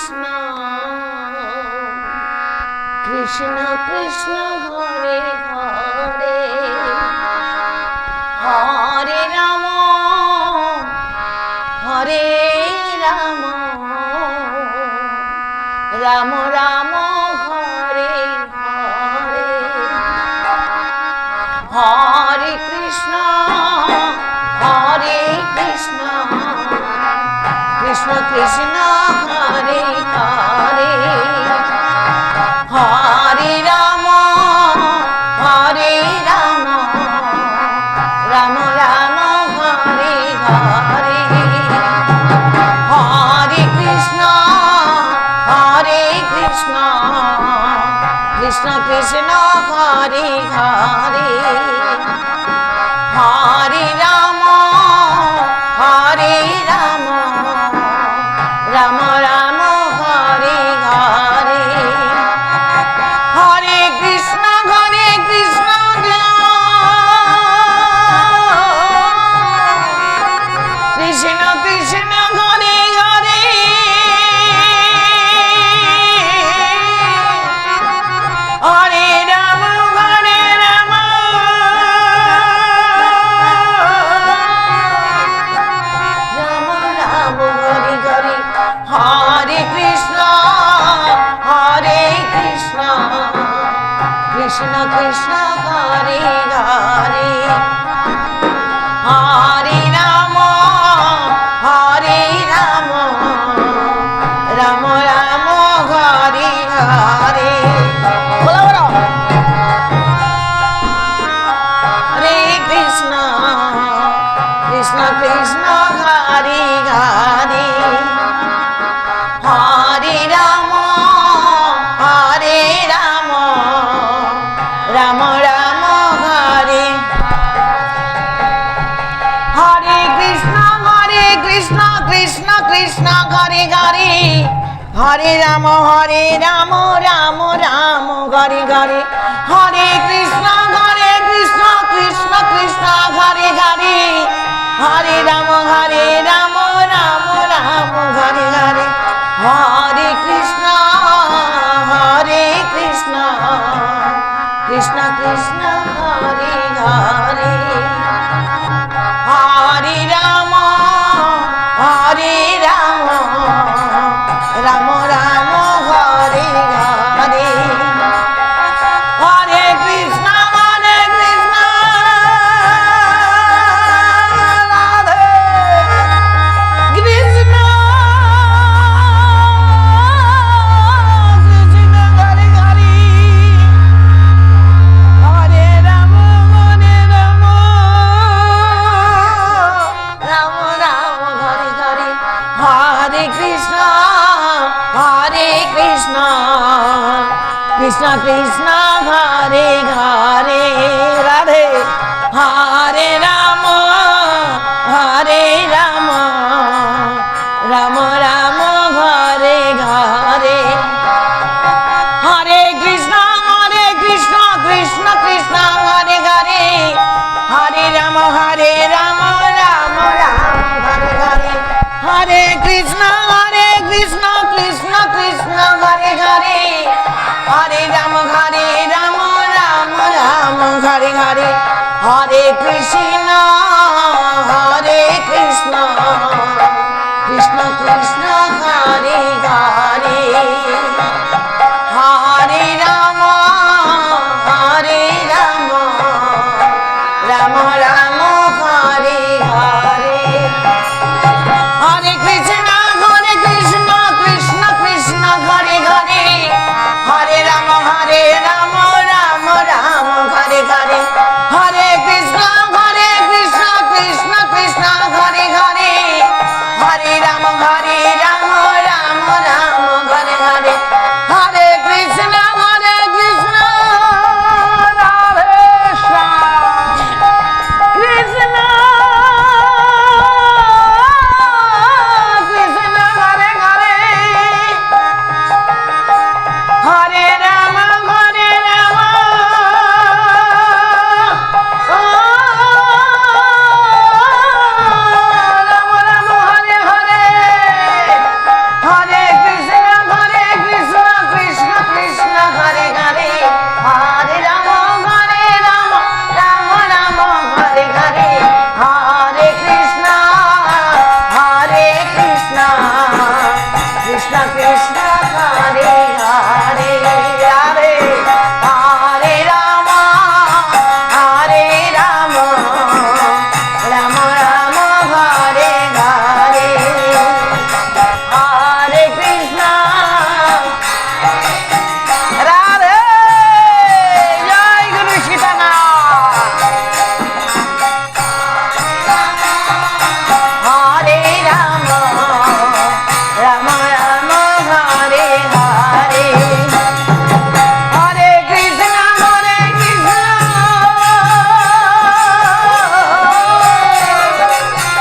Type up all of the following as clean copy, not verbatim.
Krishna Krishna Krishna Hare Hare Hare Ram হরে Ram Ram Ram Hare Hare Hare Krishna Krishna Krishna Hare Hare Hare Ram Ram Ram Hare Hare Hare Krishna Krishna Krishna Hare Hare Hare Ram Ram Ram Hare Hare Hare Krishna Krishna Krishna Hare Hare Hare Ram Ram Ram Hare Hare Hare Krishna Krishna Krishna Hare Hare Hare Ram Ram Ram Hare Hare Hare Krishna Krishna Hare Hare Hare Ram Ram Ram Hare Hare Krishna Krishna Krishna Hare Hare Hare Ram Ram Ram Hare Hare Hare Krishna Krishna Krishna Hare Hare Hare Ram Ram Ram Hare Hare Hare Krishna Krishna Krishna Hare Hare Hare Ram Ram Ram Hare Hare Hare Krishna Radhe Krishna Hare Hare Hare Ram Ram Hare Hare Hare Krishna Krishna Krishna Hare Hare Radhe হরে Ram Ram Ram Hare Hare Hare Krishna Krishna Krishna Hare Hare Hare Ram Ram Ram Hare Hare Hare Krishna Krishna Krishna Hare Hare Hare Ram Ram Hare Hare Hare Krishna Krishna Krishna Hare Hare Hare Ram Ram Ram Hare Hare Hare Krishna Krishna Krishna Hare Hare Hare Ram Ram Ram Hare Hare Hare Krishna Krishna Krishna Hare Hare Hare Ram Krishna Krishna Hare Hare Hare Hare Ram Ram Ram Hare Hare Hare Krishna Radhe জয় গুরু Sitanath হরে Ram Ram Ram Hare Hare Hare Krishna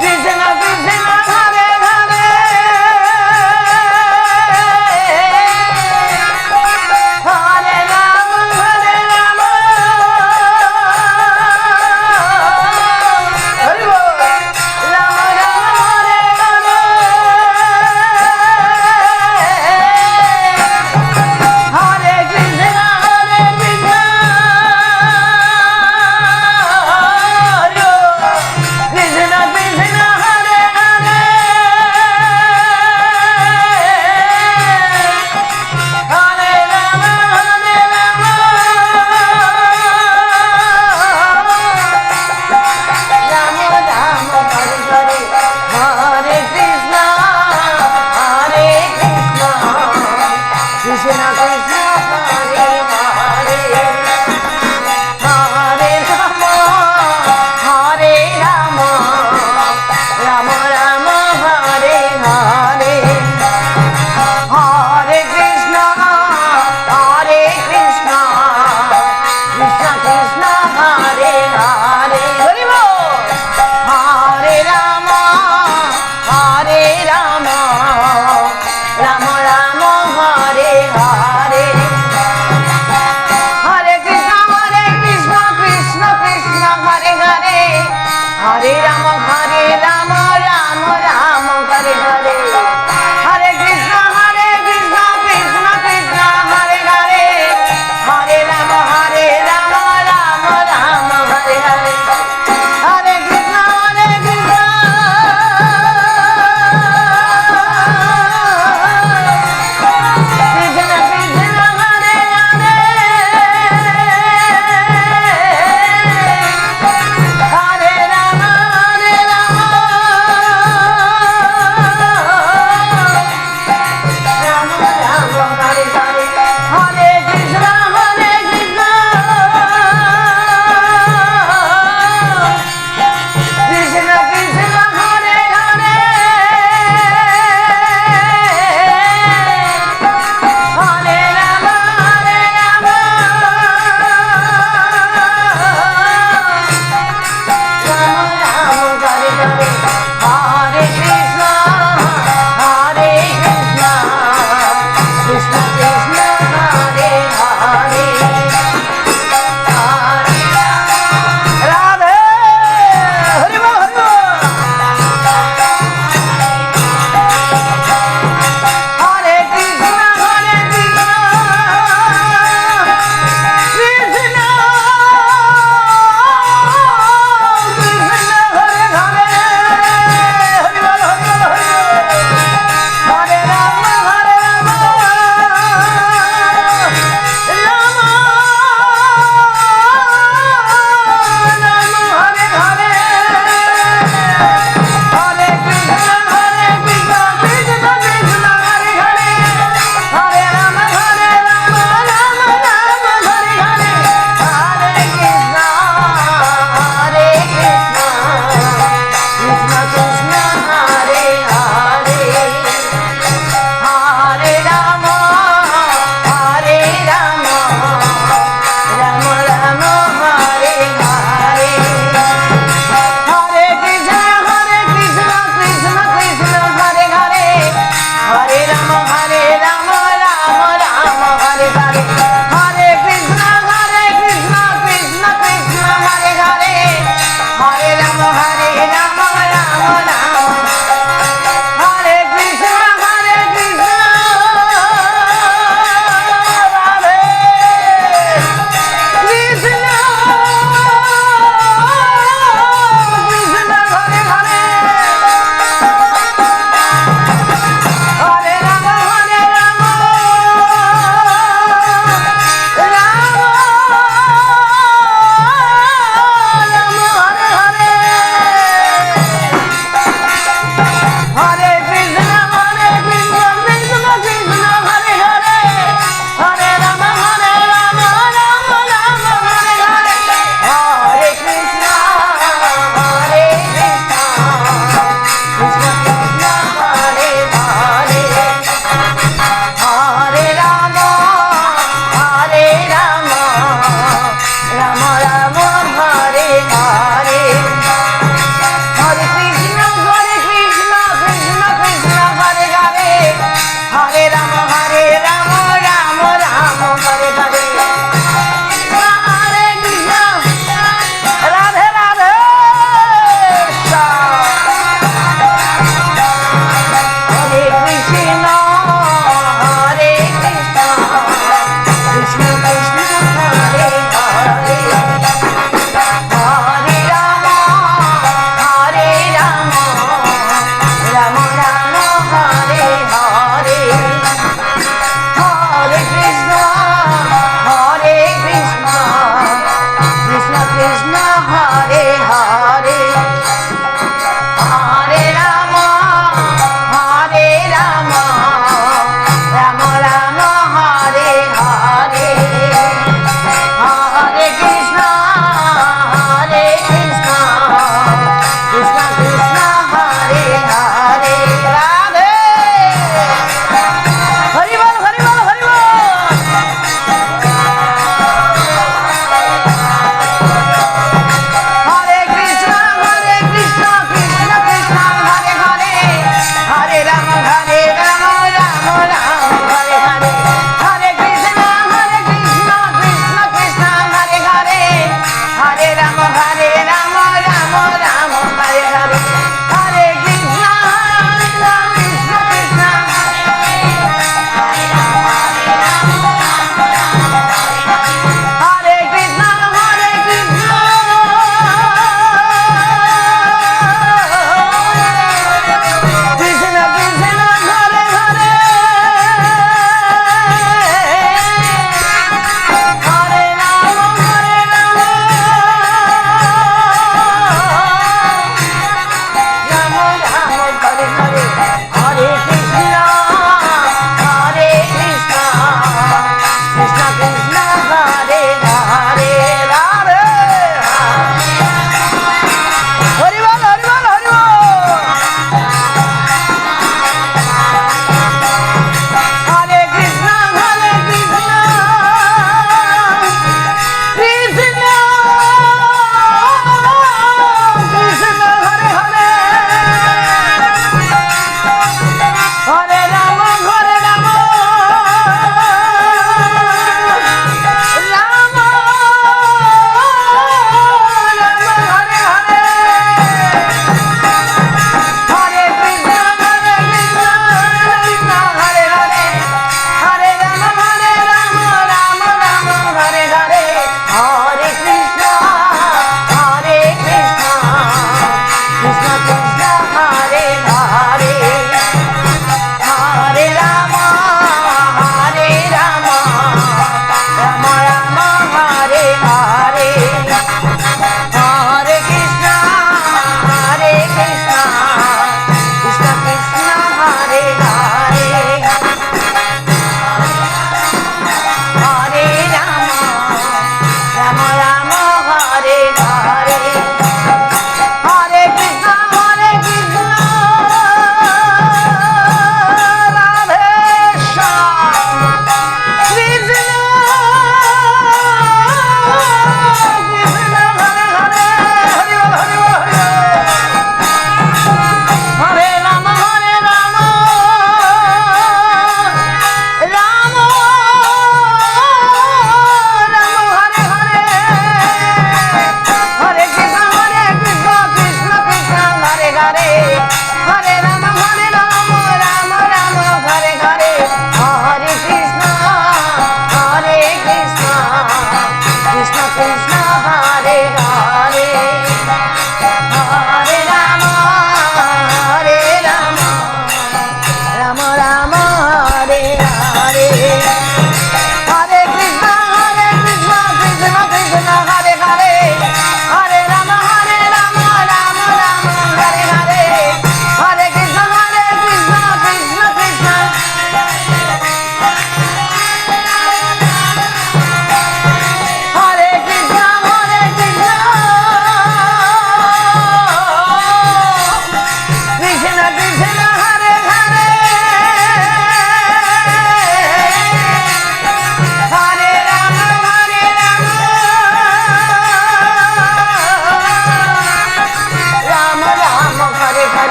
Krishna Krishna Hare Hare Hare Ram হরে বল Ram Ram Hare Hare Krishna Krishna Krishna Hare Hare Hare Ram Ram Ram Hare Hare Hare Krishna Krishna